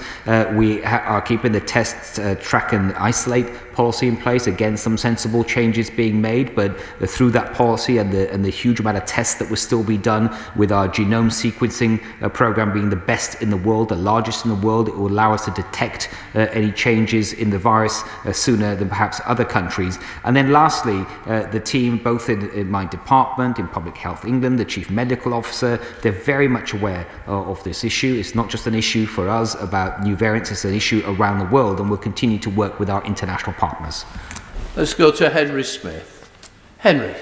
We are keeping the test, track and isolate policy in place. Again, some sensible changes being made, but through that policy and the huge amount of tests that will still be done, with our genome sequencing program being the best in the world, the largest in the world, it will allow us to detect any changes in the virus sooner than perhaps other countries. And then lastly, the team, both in my department, in Public Health England, the Chief Medical Officer, they're very much aware of this issue. It's not just an issue for us about new variants, it's an issue around the world, and we'll continue to work with our international partners. Let's go to Henry Smith. Henry.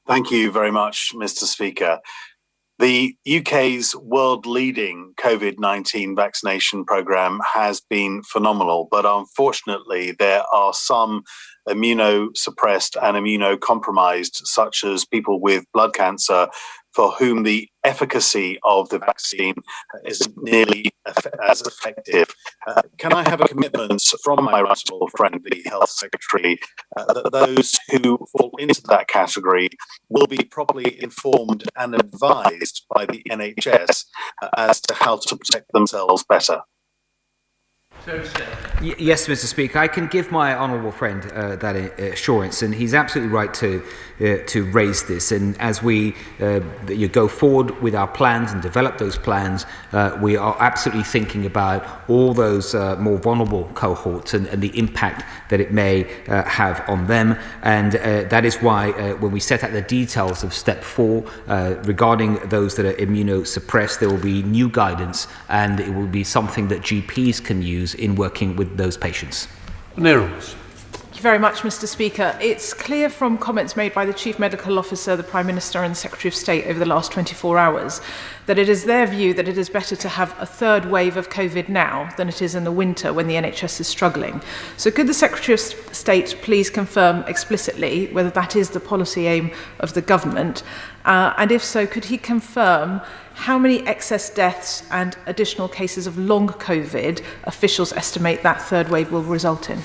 Thank you very much, Mr. Speaker. The UK's world-leading COVID-19 vaccination programme has been phenomenal, but unfortunately there are some immunosuppressed and immunocompromised, such as people with blood cancer, for whom the efficacy of the vaccine is nearly as effective. Can I have a commitment from my right honourable friend, the Health Secretary, that those who fall into that category will be properly informed and advised by the NHS as to how to protect themselves better? Yes, Mr. Speaker, I can give my honourable friend that assurance, and he's absolutely right to raise this. And as we go forward with our plans and develop those plans, we are absolutely thinking about all those more vulnerable cohorts and the impact that it may have on them. And that is why when we set out the details of Step 4 regarding those that are immunosuppressed, there will be new guidance, and it will be something that GPs can use in working with those patients. Thank you very much, Mr. Speaker. It's clear from comments made by the Chief Medical Officer, the Prime Minister and the Secretary of State over the last 24 hours that it is their view that it is better to have a third wave of COVID now than it is in the winter when the NHS is struggling. So could the Secretary of State please confirm explicitly whether that is the policy aim of the government? And if so, could he confirm how many excess deaths and additional cases of long COVID officials estimate that third wave will result in?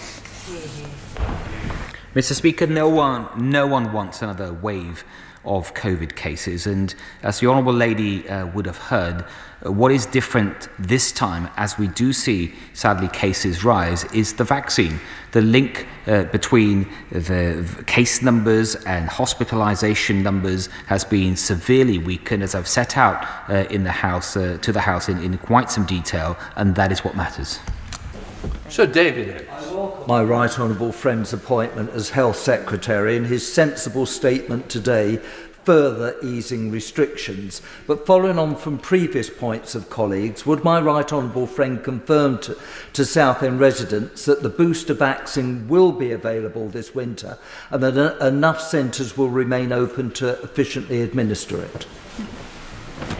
Mr. Speaker, no one wants another wave of COVID cases, and as the Honourable Lady would have heard, what is different this time, as we do see, sadly, cases rise, is the vaccine. The link between the case numbers and hospitalisation numbers has been severely weakened, as I've set out in the House, to the House in quite some detail, and that is what matters. Sir David. My right honourable friend's appointment as Health Secretary and his sensible statement today further easing restrictions. But following on from previous points of colleagues, would my right honourable friend confirm to Southend residents that the booster vaccine will be available this winter and that enough centres will remain open to efficiently administer it?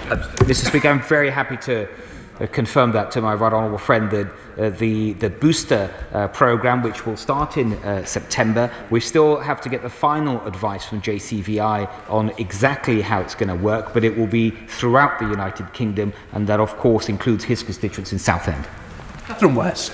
Mr. Speaker, I'm very happy to confirm that to my right honourable friend that the booster programme, which will start in September, we still have to get the final advice from JCVI on exactly how it's going to work, but it will be throughout the United Kingdom, and that of course includes his constituents in Southend. Catherine West.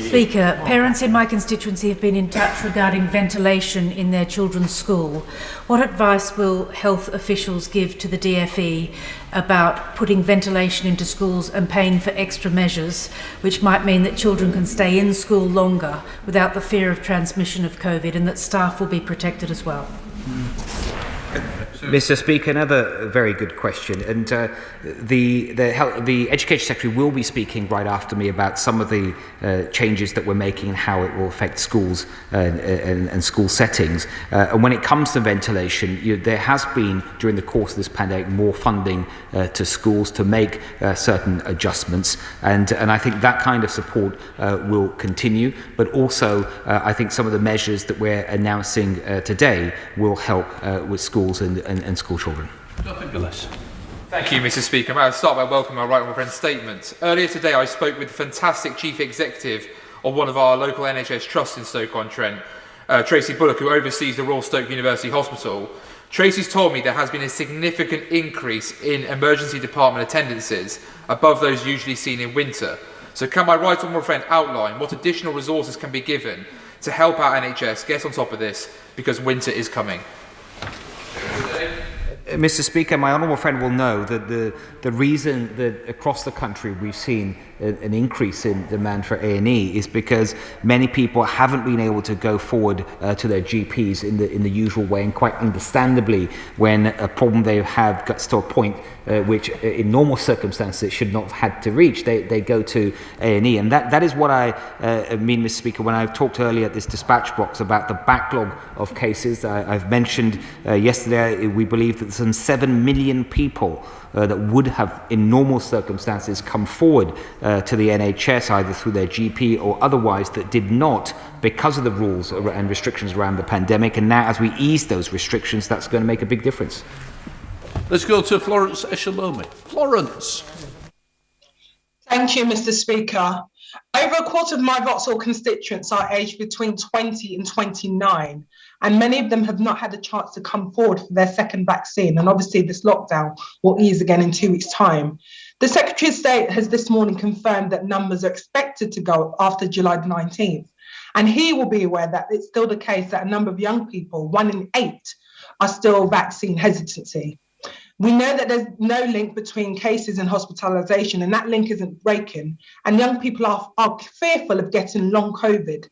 Speaker, parents in my constituency have been in touch regarding ventilation in their children's school. What advice will health officials give to the DfE about putting ventilation into schools and paying for extra measures, which might mean that children can stay in school longer without the fear of transmission of COVID, and that staff will be protected as well? Mr. Speaker, another very good question, and the Education Secretary will be speaking right after me about some of the changes that we're making and how it will affect schools and school settings. And when it comes to ventilation, there has been, during the course of this pandemic, more funding to schools to make certain adjustments, and I think that kind of support will continue, but also I think some of the measures that we're announcing today will help with schools and school children. Thank you, Mr. Speaker. I'll start by welcoming my right honourable friend's statement. Earlier today, I spoke with the fantastic Chief Executive of one of our local NHS trusts in Stoke-on-Trent, Tracy Bullock, who oversees the Royal Stoke University Hospital. Tracy's told me there has been a significant increase in emergency department attendances above those usually seen in winter. So can my right honourable friend outline what additional resources can be given to help our NHS get on top of this, because winter is coming? Mr. Speaker, my honourable friend will know that the reason that across the country we've seen an increase in demand for A&E is because many people haven't been able to go forward to their GPs in the usual way, and quite understandably, when a problem they have gets to a point which in normal circumstances should not have had to reach, they go to A&E. And that is what I mean, Mr. Speaker, when I talked earlier at this dispatch box about the backlog of cases. I've mentioned yesterday we believe that some 7 million people that would have in normal circumstances come forward to the NHS either through their GP or otherwise, that did not because of the rules and restrictions around the pandemic. And now as we ease those restrictions, that's going to make a big difference. Let's go to Florence Eshalomi. Florence. Thank you, Mr. Speaker. Over a quarter of my Vauxhall constituents are aged between 20 and 29, and many of them have not had a chance to come forward for their second vaccine. And obviously this lockdown will ease again in 2 weeks' time. The Secretary of State has this morning confirmed that numbers are expected to go up after July the 19th. And he will be aware that it's still the case that a number of young people, 1 in 8, are still vaccine hesitancy. We know that there's no link between cases and hospitalisation, and that link isn't breaking, and young people are fearful of getting long COVID.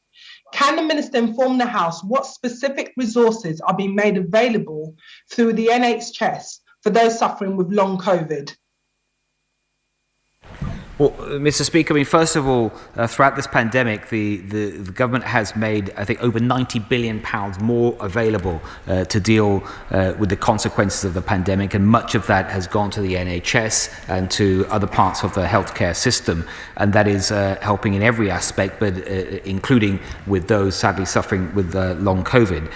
Can the Minister inform the House what specific resources are being made available through the NHS for those suffering with long COVID? Well, Mr. Speaker, I mean, first of all, throughout this pandemic, the government has made, I think, over £90 billion more available to deal with the consequences of the pandemic, and much of that has gone to the NHS and to other parts of the healthcare system, and that is helping in every aspect, but including with those sadly suffering with long COVID.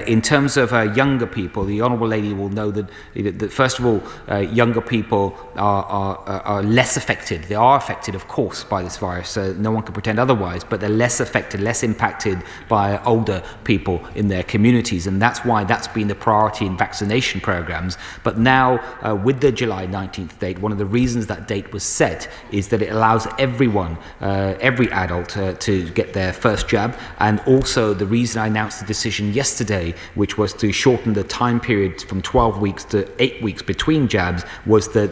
In terms of younger people, the Honourable Lady will know that first of all, younger people are less affected. They are affected, of course, by this virus. No one can pretend otherwise, but they're less affected, less impacted by older people in their communities, and that's why that's been the priority in vaccination programs. But now, with the July 19th date, one of the reasons that date was set is that it allows everyone, every adult, to get their first jab, and also the reason I announced the decision yesterday, which was to shorten the time period from 12 weeks to 8 weeks between jabs, was that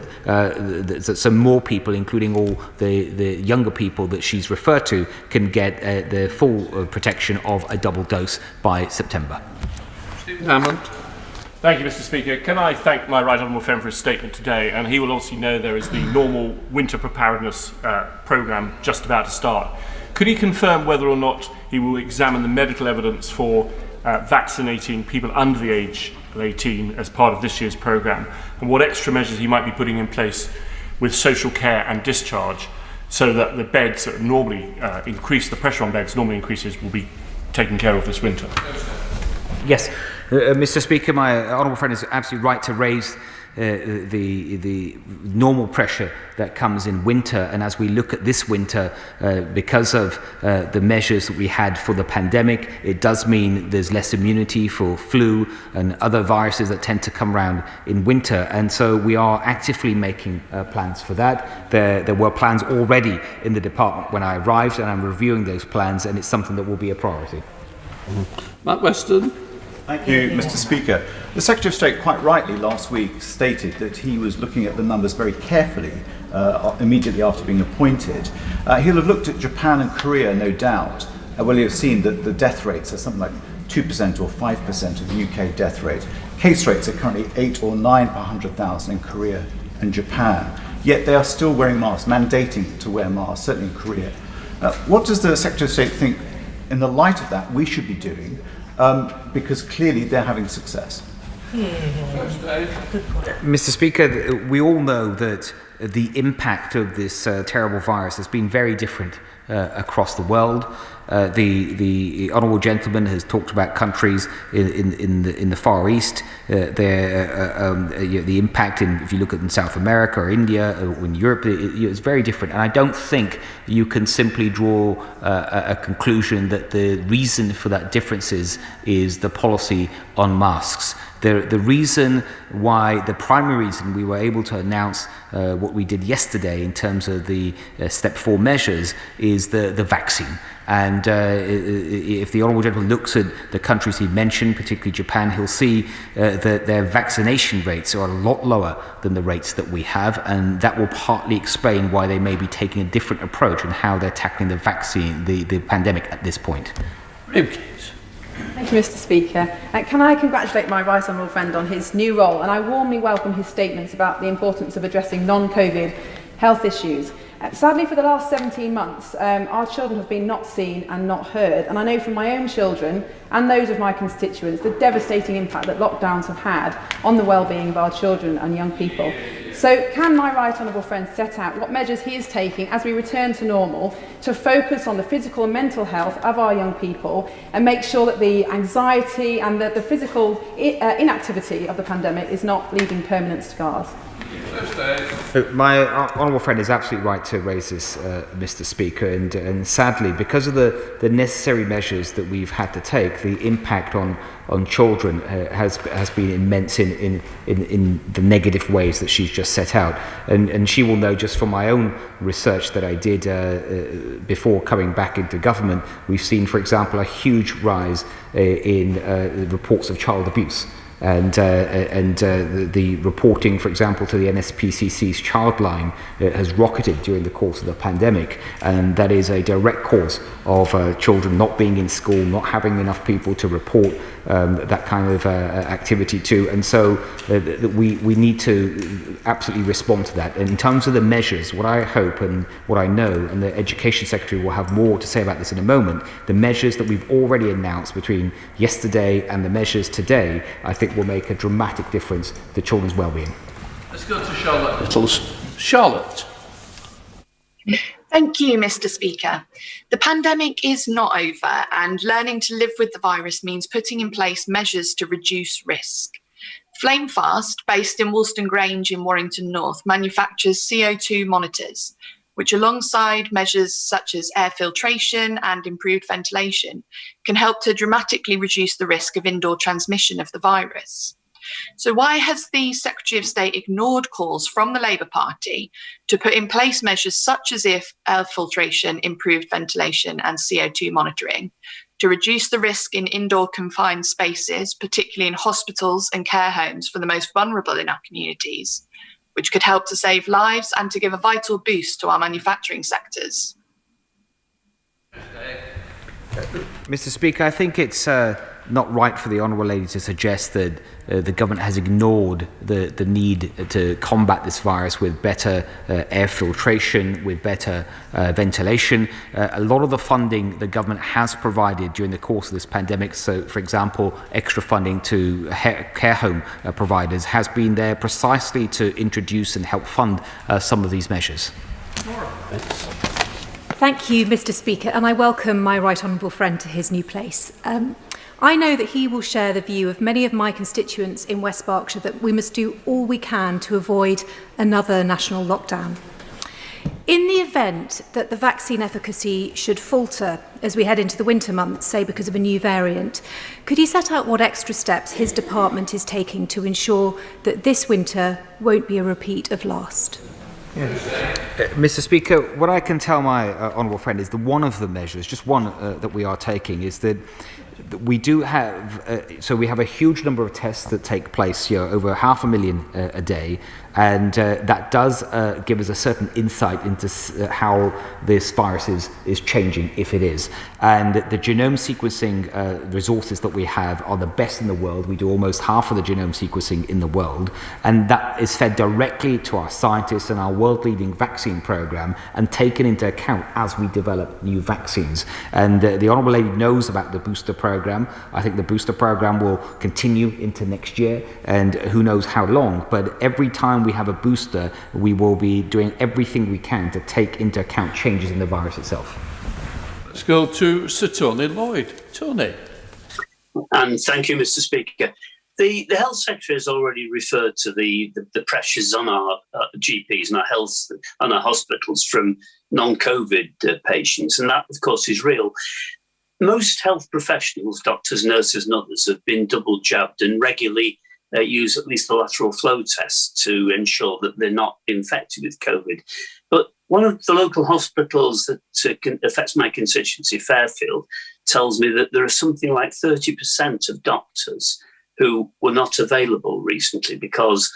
some more people, including all the younger people that she's referred to, can get the full protection of a double dose by September. Stephen Hammond. Thank you, Mr. Speaker. Can I thank my right honourable friend for his statement today? And he will obviously know there is the normal winter preparedness programme just about to start. Could he confirm whether or not he will examine the medical evidence for vaccinating people under the age of 18 as part of this year's programme, and what extra measures he might be putting in place with social care and discharge, so that the beds that normally increase, the pressure on beds normally increases, will be taken care of this winter? Yes, Mr. Speaker, my honourable friend is absolutely right to raise the normal pressure that comes in winter. And as we look at this winter, because of the measures that we had for the pandemic, it does mean there's less immunity for flu and other viruses that tend to come around in winter. And so we are actively making plans for that. There were plans already in the department when I arrived, and I'm reviewing those plans, and it's something that will be a priority. Matt Weston. Thank you, Mr. Speaker. The Secretary of State quite rightly last week stated that he was looking at the numbers very carefully immediately after being appointed. He'll have looked at Japan and Korea, no doubt. Well, he'll have seen that the death rates are something like 2% or 5% of the UK death rate. Case rates are currently 8 or 9 per 100,000 in Korea and Japan. Yet they are still wearing masks, mandating to wear masks, certainly in Korea. What does the Secretary of State think, in the light of that, we should be doing? Because clearly they're having success. Mr. Speaker, we all know that the impact of this terrible virus has been very different across the world. The honourable gentleman has talked about countries in the Far East. The impact if you look at in South America or India or in Europe, it's very different. And I don't think you can simply draw a conclusion that the reason for that difference is the policy on masks. The reason why, the primary reason we were able to announce what we did yesterday in terms of the step 4 measures is the vaccine. And if the Honourable Gentleman looks at the countries he mentioned, particularly Japan, he'll see that their vaccination rates are a lot lower than the rates that we have, and that will partly explain why they may be taking a different approach in how they're tackling the vaccine, the pandemic at this point. Thank you, Mr. Speaker. Can I congratulate my right honourable friend on his new role, and I warmly welcome his statements about the importance of addressing non-COVID health issues. Sadly, for the last 17 months, our children have been not seen and not heard, and I know from my own children and those of my constituents the devastating impact that lockdowns have had on the well-being of our children and young people. So can my right honourable friend set out what measures he is taking as we return to normal to focus on the physical and mental health of our young people and make sure that the anxiety and the physical inactivity of the pandemic is not leaving permanent scars? My honourable friend is absolutely right to raise this, Mr. Speaker, and sadly, because of the necessary measures that we've had to take, the impact on children has been immense in the negative ways that she's just set out. And she will know, just from my own research that I did before coming back into government, we've seen, for example, a huge rise in reports of child abuse. And the reporting, for example, to the NSPCC's Childline has rocketed during the course of the pandemic, and that is a direct cause of children not being in school, not having enough people to report that kind of activity to. And so we need to absolutely respond to that. And in terms of the measures, what I hope and what I know, and the Education Secretary will have more to say about this in a moment, the measures that we've already announced between yesterday and the measures today, I think will make a dramatic difference to children's well-being. Let's go to Charlotte Littles. Charlotte. Thank you, Mr. Speaker. The pandemic is not over, and learning to live with the virus means putting in place measures to reduce risk. Flamefast, based in Woolston Grange in Warrington North, manufactures CO2 monitors, which alongside measures such as air filtration and improved ventilation can help to dramatically reduce the risk of indoor transmission of the virus. So why has the Secretary of State ignored calls from the Labour Party to put in place measures such as air filtration, improved ventilation and CO2 monitoring to reduce the risk in indoor confined spaces, particularly in hospitals and care homes for the most vulnerable in our communities, which could help to save lives and to give a vital boost to our manufacturing sectors? Mr. Speaker, I think it's not right for the Honourable Lady to suggest that the government has ignored the need to combat this virus with better air filtration, with better ventilation. A lot of the funding the government has provided during the course of this pandemic, so for example, extra funding to care home providers, has been there precisely to introduce and help fund some of these measures. Thank you, Mr. Speaker, and I welcome my right honourable friend to his new place. I know that he will share the view of many of my constituents in West Berkshire that we must do all we can to avoid another national lockdown. In the event that the vaccine efficacy should falter as we head into the winter months, say because of a new variant, could he set out what extra steps his department is taking to ensure that this winter won't be a repeat of last? Mr. Speaker, what I can tell my honourable friend is that one of the measures, just one that we are taking, is that we do have, so we have a huge number of tests that take place, over 500,000 a day, and that does give us a certain insight into how this virus is changing, if it is. And the genome sequencing resources that we have are the best in the world. We do almost half of the genome sequencing in the world, and that is fed directly to our scientists and our world-leading vaccine program and taken into account as we develop new vaccines. And the Honourable Lady knows about the booster program. I think the booster program will continue into next year, and who knows how long, but every time we have a booster, we will be doing everything we can to take into account changes in the virus itself. Let's go to Sir Tony Lloyd. Tony. And thank you, Mr. Speaker. The Health Secretary has already referred to the pressures on our GPs and our hospitals from non-COVID patients, and that, of course, is real. Most health professionals, doctors, nurses and others, have been double jabbed and regularly use at least the lateral flow test to ensure that they're not infected with COVID. But one of the local hospitals that affects my constituency, Fairfield, tells me that there are something like 30% of doctors who were not available recently because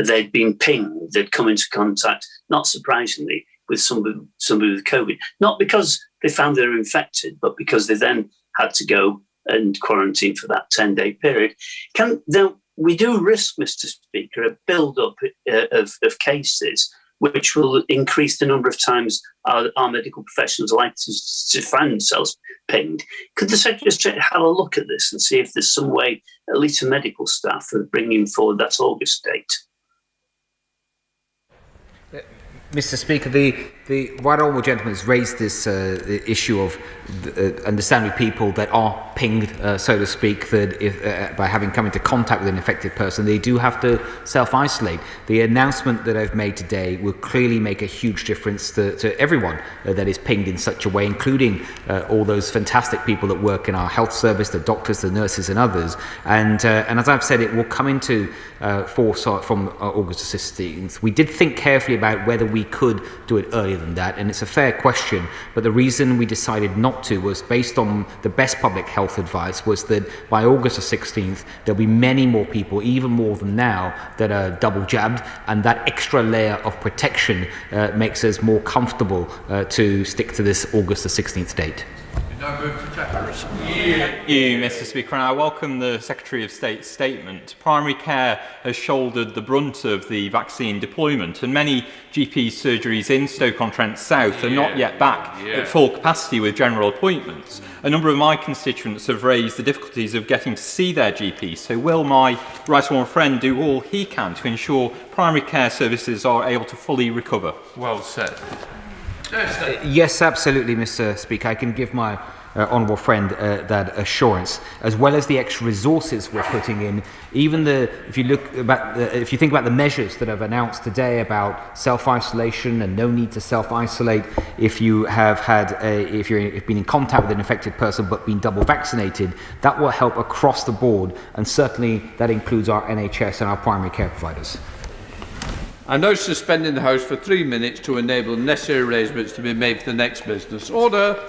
they'd been pinged, they'd come into contact, not surprisingly, with somebody with COVID. Not because they found they were infected, but because they then had to go and quarantine for that 10-day period. We do risk, Mr. Speaker, a build-up of cases which will increase the number of times our medical professionals are likely to find themselves pinged. Could the Secretary of State have a look at this and see if there's some way, at least for medical staff, of bringing forward that August date? Mr. Speaker, the right honourable gentleman has raised this issue of understanding people that are pinged, so to speak, that if, by having come into contact with an infected person, they do have to self-isolate. The announcement that I've made today will clearly make a huge difference to everyone that is pinged in such a way, including all those fantastic people that work in our health service, the doctors, the nurses and others. And as I've said, it will come into force from August the 16th. We did think carefully about whether we could do it earlier than that, and it's a fair question, but the reason we decided not to was based on the best public health advice was that by August the 16th there'll be many more people, even more than now, that are double jabbed, and that extra layer of protection makes us more comfortable to stick to this August the 16th date. Thank you, Mr. Speaker, and I welcome the Secretary of State's statement. Primary care has shouldered the brunt of the vaccine deployment, and many GP surgeries in Stoke-on-Trent South are not yet back at full capacity with general appointments. A number of my constituents have raised the difficulties of getting to see their GP, so will my right honourable friend do all he can to ensure primary care services are able to fully recover? Well said. Yes, absolutely, Mr. Speaker. I can give my honourable friend that assurance, as well as the extra resources we're putting in. Even if you think about the measures that I've announced today about self-isolation and no need to self-isolate if you have if you've been in contact with an infected person but been double vaccinated, that will help across the board, and certainly that includes our NHS and our primary care providers. I now suspending the House for 3 minutes to enable necessary arrangements to be made for the next business. Order.